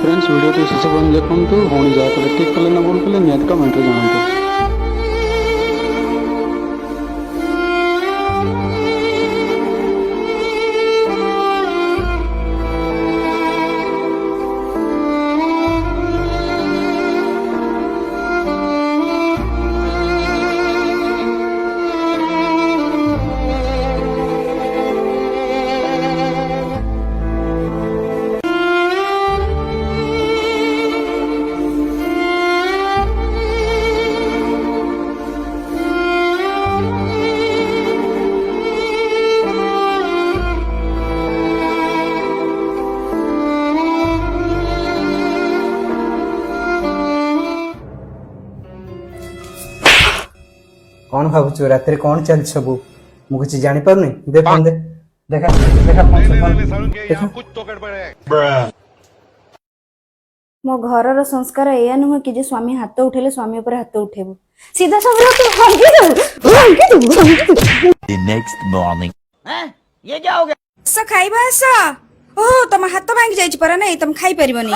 Friends video तो शेष पर्यंत देखु पुणी जहाँ कले ठीक कले ना भूल कले निहत कमेंट जानते। कौन भावुच रात कौन चल सब मुझे जानी पारनी दे फोन दे देखा देखा फोन से फोन देखा मो घर संस्कार एया नुह कि जे स्वामी हाथ उठेले स्वामी ऊपर हाथ उठेबो सीधा सब The next morning. ये क्या हो गया? खाइबा आस ओह तुम हाथ भांगी जाइछ पर नहीं तुम खाई परिबनी।